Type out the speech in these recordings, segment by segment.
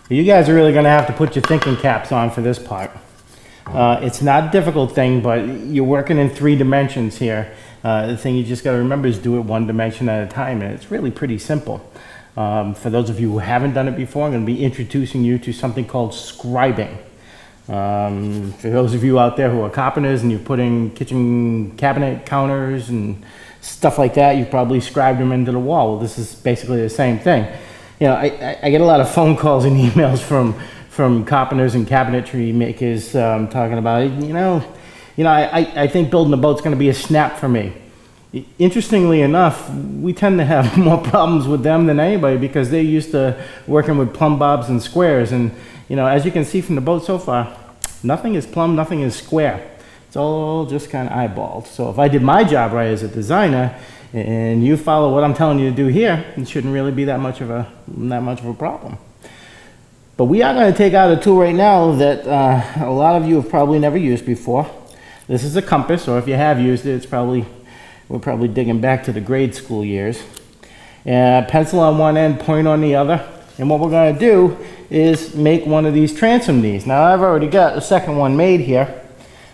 You guys are really going to have to put your thinking caps on for this part. It's not a difficult thing, but you're working in 3 dimensions here. The thing you just got to remember is do it 1 dimension at a time, and it's really pretty simple. For those of you who haven't done it before, I'm going to be introducing you to something called scribing. For those of you out there who are carpenters and you're putting kitchen cabinet counters and stuff like that, you've probably scribed them into the wall. Well, this is basically the same thing. You know, I get a lot of phone calls and emails from carpenters and cabinetry makers talking about, I think building a boat's going to be a snap for me. Interestingly enough, we tend to have more problems with them than anybody because they're used to working with plumb bobs and squares. And, as you can see from the boat so far, nothing is plumb, nothing is square. It's all just kind of eyeballed. So if I did my job right as a designer, and you follow what I'm telling you to do here, it shouldn't really be that much of a problem. But we are going to take out a tool right now that a lot of you have probably never used before. This is a compass, or if you have used it, we're probably digging back to the grade school years. Pencil on one end, point on the other. And what we're going to do is make one of these transom knees. Now I've already got the second one made here.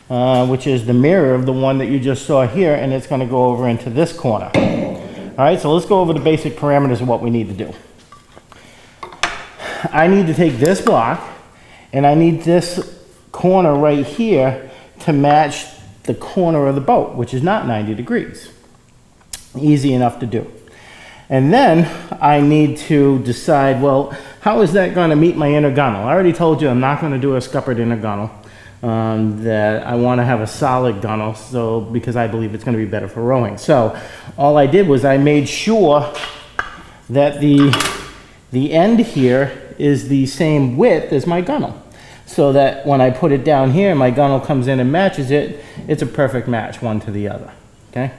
Which is the mirror of the one that you just saw here, and it's going to go over into this corner. All right, so let's go over the basic parameters of what we need to do. I need to take this block, and I need this corner right here to match the corner of the boat, which is not 90 degrees. Easy enough to do. And then I need to decide, well, how is that going to meet my inner gunnel? I already told you I'm not going to do a scuppered inner gunnel. That I want to have a solid gunnel, so because I believe it's going to be better for rowing. So all I did was I made sure that the end here is the same width as my gunnel, so that when I put it down here, my gunnel comes in and matches it. It's a perfect match, one to the other. Okay.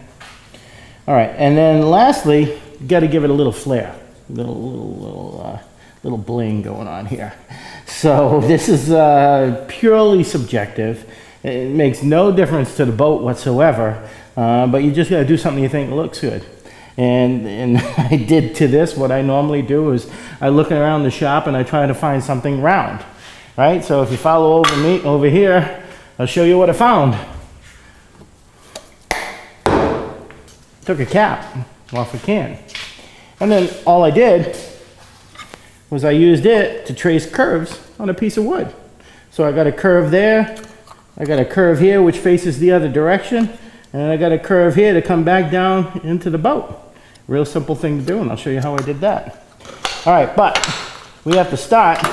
All right, and then lastly, you got to give it a little flair, little bling going on here. So this is purely subjective. It makes no difference to the boat whatsoever, but you just got to do something you think looks good. And I did to this what I normally do is I look around the shop and I try to find something round, right? So if you follow over here, I'll show you what I found. Took a cap off a can, and then all I did was I used it to trace curves on a piece of wood. So I got a curve there, I got a curve here which faces the other direction, and I got a curve here to come back down into the boat. Real simple thing to do, and I'll show you how I did that. All right, but we have to start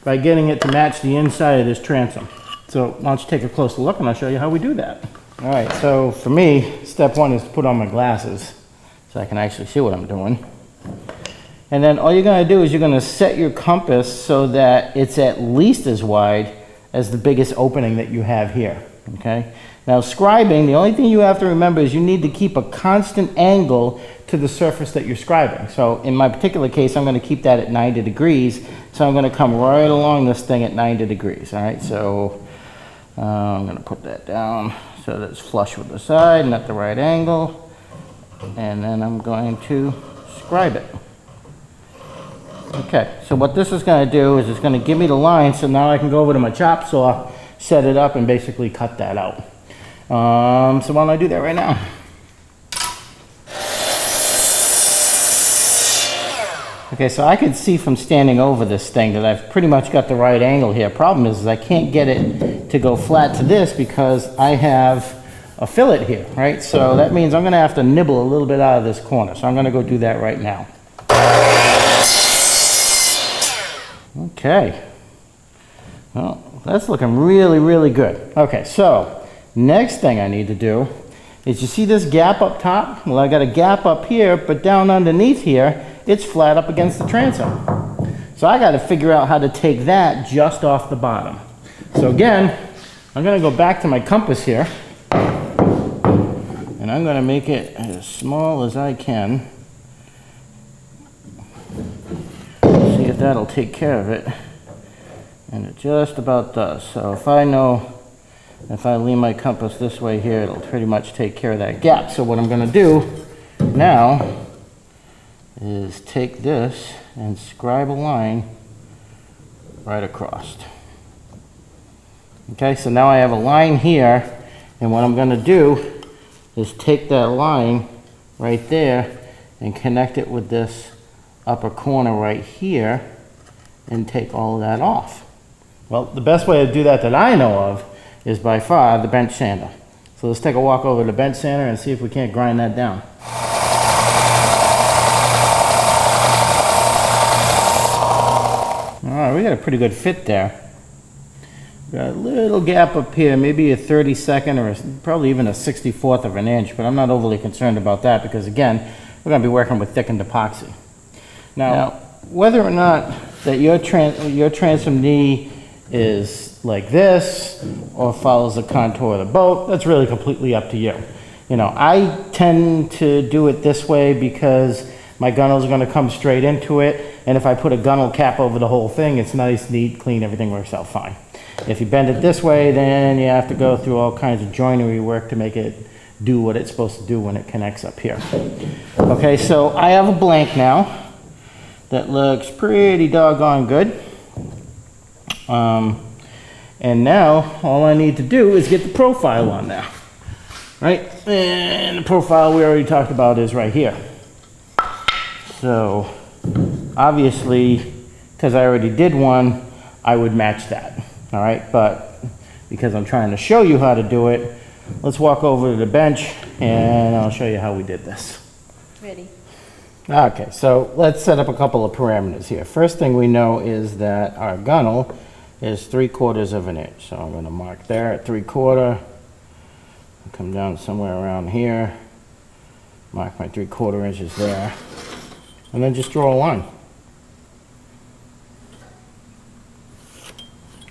by getting it to match the inside of this transom. So why don't you take a closer look and I'll show you how we do that. All right, so for me, step 1 is to put on my glasses so I can actually see what I'm doing. And then all you're going to do is you're going to set your compass so that it's at least as wide as the biggest opening that you have here, okay? Now scribing, the only thing you have to remember is you need to keep a constant angle to the surface that you're scribing. So in my particular case, I'm going to keep that at 90 degrees. So I'm going to come right along this thing at 90 degrees, all right? So I'm going to put that down so that it's flush with the side and at the right angle. And then I'm going to scribe it. Okay, so what this is going to do is it's going to give me the line, so now I can go over to my chop saw, set it up, and basically cut that out. So why don't I do that right now? Okay, so I can see from standing over this thing that I've pretty much got the right angle here. Problem is I can't get it to go flat to this because I have a fillet here, right? So that means I'm going to have to nibble a little bit out of this corner. So I'm going to go do that right now. Okay, well, that's looking really, really good. Okay, so next thing I need to do is you see this gap up top? Well, I got a gap up here, but down underneath here, it's flat up against the transom. So I got to figure out how to take that just off the bottom. So again, I'm going to go back to my compass here, and I'm going to make it as small as I can. See if that'll take care of it, and it just about does. So if I know if I lean my compass this way here, it'll pretty much take care of that gap. So what I'm going to do now is take this and scribe a line right across. Okay, so now I have a line here, and what I'm going to do is take that line right there and connect it with this upper corner right here and take all of that off. Well, the best way to do that I know of is by far the bench sander. So let's take a walk over to the bench sander and see if we can't grind that down. All right, we got a pretty good fit there. Got a little gap up here, maybe a 32nd or probably even a 64th of an inch, but I'm not overly concerned about that because again, we're going to be working with thickened epoxy. Now whether or not that your transom knee is like this or follows the contour of the boat, that's really completely up to you. You know, I tend to do it this way because my gunnels are going to come straight into it, and if I put a gunnel cap over the whole thing, it's nice, neat, clean, everything works out fine. If you bend it this way, then you have to go through all kinds of joinery work to make it do what it's supposed to do when it connects up here. Okay, so I have a blank now that looks pretty doggone good. And now all I need to do is get the profile on there, right? And the profile we already talked about is right here. So obviously, because I already did one, I would match that. All right, but because I'm trying to show you how to do it, let's walk over to the bench and I'll show you how we did this. Ready. Okay, so let's set up a couple of parameters here. First thing we know is that our gunnel is 3/4 of an inch. So I'm going to mark there at 3/4, come down somewhere around here, mark my 3/4 inches there, and then just draw a line.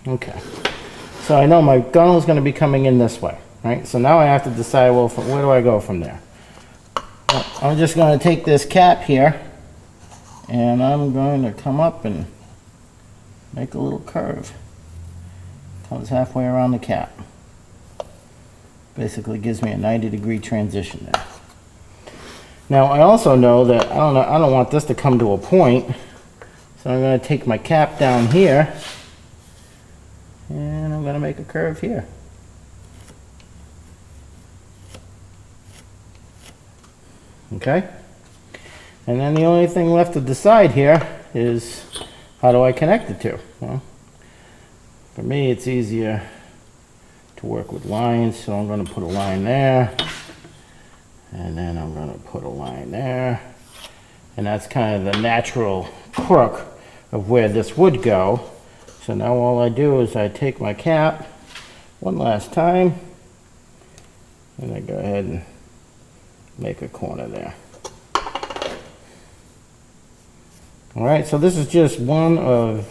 Okay, so I know my gunnel is going to be coming in this way, right? So now I have to decide, well, where do I go from there? Well, I'm just going to take this cap here, and I'm going to come up and make a little curve. Comes halfway around the cap. Basically gives me a 90-degree transition there. Now I also know that I don't want this to come to a point, so I'm going to take my cap down here. And I'm going to make a curve here. Okay? And then the only thing left to decide here is how do I connect the two? Well, for me it's easier to work with lines, so I'm going to put a line there. And then I'm going to put a line there. And that's kind of the natural crook of where this would go. So now all I do is I take my cap one last time and I go ahead and make a corner there. All right, so this is just one of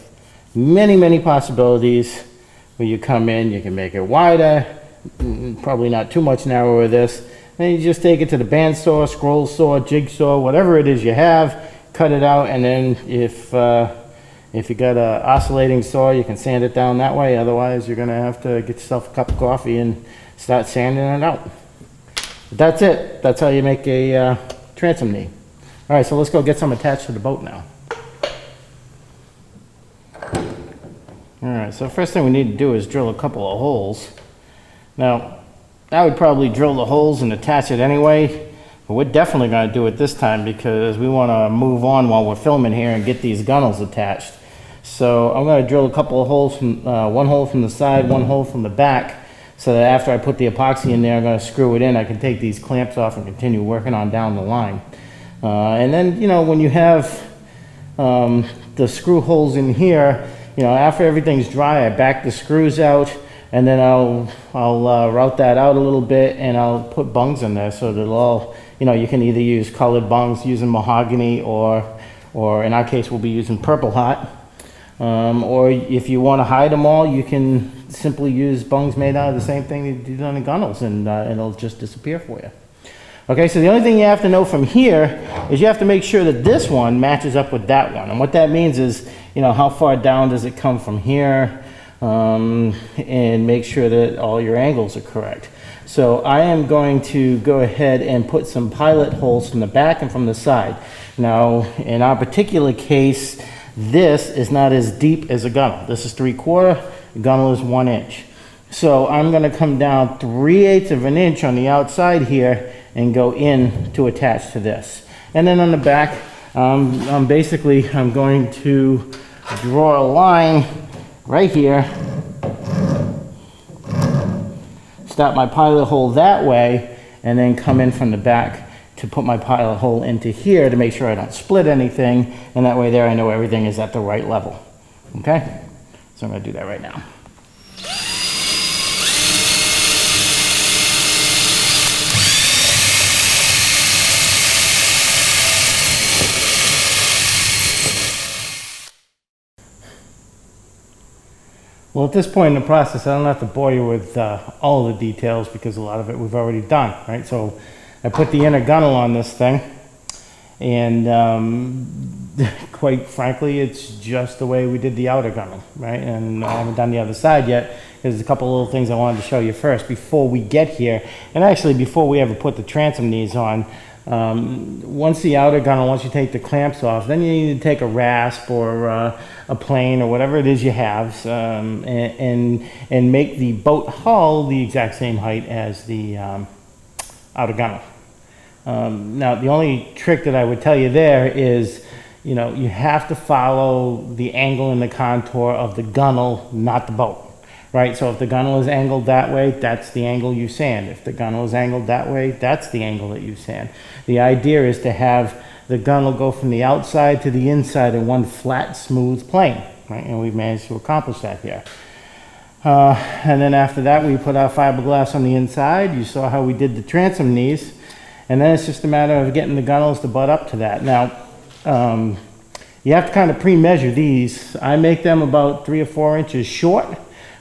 many, many possibilities where you come in, you can make it wider, probably not too much narrower this. Then you just take it to the bandsaw, scroll saw, jigsaw, whatever it is you have, cut it out, and then if you got a oscillating saw, you can sand it down that way. Otherwise, you're going to have to get yourself a cup of coffee and start sanding it out. But that's it. That's how you make a transom knee. All right, so let's go get some attached to the boat now. All right, so first thing we need to do is drill a couple of holes. Now, I would probably drill the holes and attach it anyway, but we're definitely going to do it this time because we want to move on while we're filming here and get these gunnels attached. So I'm going to drill a couple of holes, from one hole from the side, one hole from the back, so that after I put the epoxy in there, I'm going to screw it in. I can take these clamps off and continue working on down the line. And then, you know, when you have the screw holes in here, you know, after everything's dry, I back the screws out, and then I'll route that out a little bit, and I'll put bungs in there so that it'll all, you know, you can either use colored bungs using mahogany, or in our case we'll be using purple hot. Or if you want to hide them all, you can simply use bungs made out of the same thing you did on the gunnels, and it'll just disappear for you. Okay, so the only thing you have to know from here is you have to make sure that this one matches up with that one. And what that means is, you know, how far down does it come from here, and make sure that all your angles are correct. So I am going to go ahead and put some pilot holes from the back and from the side. Now, in our particular case, this is not as deep as a gunnel. This is 3/4, the gunnel is 1 inch. So I'm gonna come down 3/8 of an inch on the outside here and go in to attach to this. And then on the back, I'm going to draw a line right here, start my pilot hole that way, and then come in from the back to put my pilot hole into here to make sure I don't split anything, and that way there I know everything is at the right level. Okay? So I'm gonna do that right now. Well, at this point in the process, I don't have to bore you with all the details because a lot of it we've already done, right? So I put the inner gunnel on this thing, and quite frankly, it's just the way we did the outer gunnel, right? And I haven't done the other side yet. There's a couple little things I wanted to show you first before we get here, and actually before we ever put the transom knees on. Once the outer gunnel, once you take the clamps off, then you need to take a rasp or a plane or whatever it is you have, and make the boat hull the exact same height as the outer gunnel. Now, the only trick that I would tell you there is, you know, you have to follow the angle and the contour of the gunnel, not the boat. Right, so if the gunnel is angled that way, that's the angle you sand. If the gunnel is angled that way, that's the angle that you sand. The idea is to have the gunnel go from the outside to the inside in one flat, smooth plane, right? And we've managed to accomplish that here. And then after that, we put our fiberglass on the inside. You saw how we did the transom knees. And then it's just a matter of getting the gunnels to butt up to that. Now, you have to kind of pre-measure these. I make them about 3 or 4 inches short.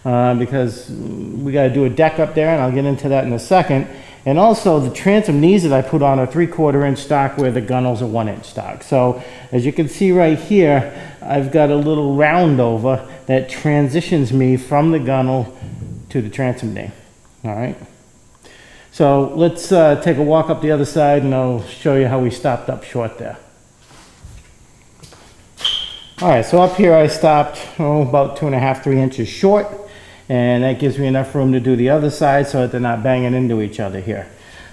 Because we got to do a deck up there, and I'll get into that in a second. And also the transom knees that I put on are 3/4 inch stock where the gunnels are 1 inch stock. So as you can see right here, I've got a little round over that transitions me from the gunnel to the transom knee. All right. So let's take a walk up the other side, and I'll show you how we stopped up short there. All right, so up here I stopped about 2.5, 3 inches short. And that gives me enough room to do the other side so that they're not banging into each other here.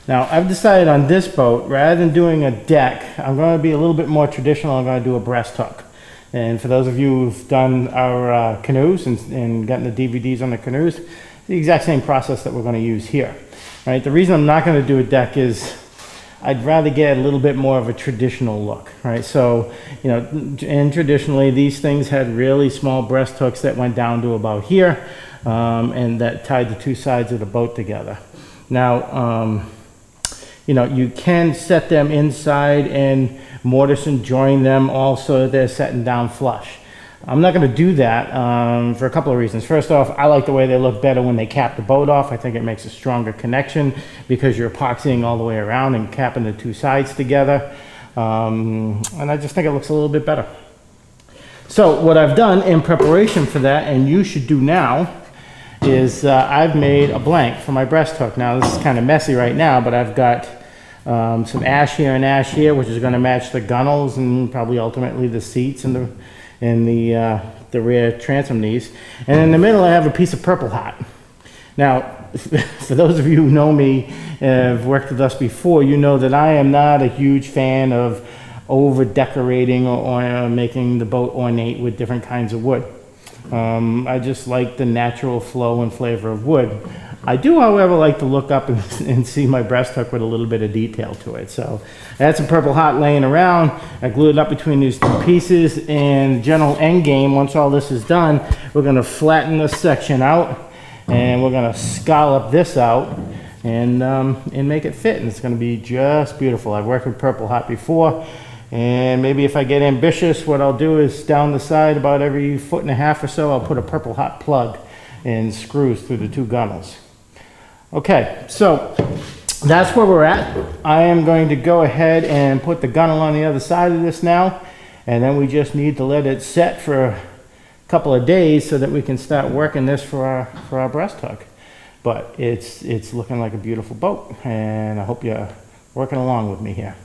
Now, I've decided on this boat, rather than doing a deck, I'm going to be a little bit more traditional. I'm going to do a breast hook. And for those of you who've done our canoes and gotten the DVDs on the canoes, the exact same process that we're going to use here. Right? The reason I'm not going to do a deck is I'd rather get a little bit more of a traditional look, right? So, you know, and traditionally these things had really small breast hooks that went down to about here. And that tied the two sides of the boat together. Now, you know, you can set them inside and mortise and join them all so that they're setting down flush. I'm not going to do that for a couple of reasons. First off, I like the way they look better when they cap the boat off. I think it makes a stronger connection because you're epoxying all the way around and capping the two sides together. And I just think it looks a little bit better. So what I've done in preparation for that, and you should do now, is I've made a blank for my breast hook. Now this is kind of messy right now, but I've got some ash here and ash here, which is going to match the gunnels and probably ultimately the seats and the rear transom knees. And in the middle I have a piece of purple hot. Now, for those of you who know me, have worked with us before, you know that I am not a huge fan of over decorating or making the boat ornate with different kinds of wood. I just like the natural flow and flavor of wood. I do, however, like to look up and see my breast hook with a little bit of detail to it. So I had some purple hot laying around. I glued it up between these two pieces, and general end game, once all this is done, we're going to flatten this section out, and we're going to scallop this out and make it fit, and it's going to be just beautiful. I've worked with purple hot before. And maybe if I get ambitious, what I'll do is down the side about every 1.5 feet or so, I'll put a purple hot plug and screws through the two gunnels. Okay, so that's where we're at. I am going to go ahead and put the gunnel on the other side of this now, and then we just need to let it set for a couple of days so that we can start working this for our breast hook. But it's looking like a beautiful boat, and I hope you're working along with me here.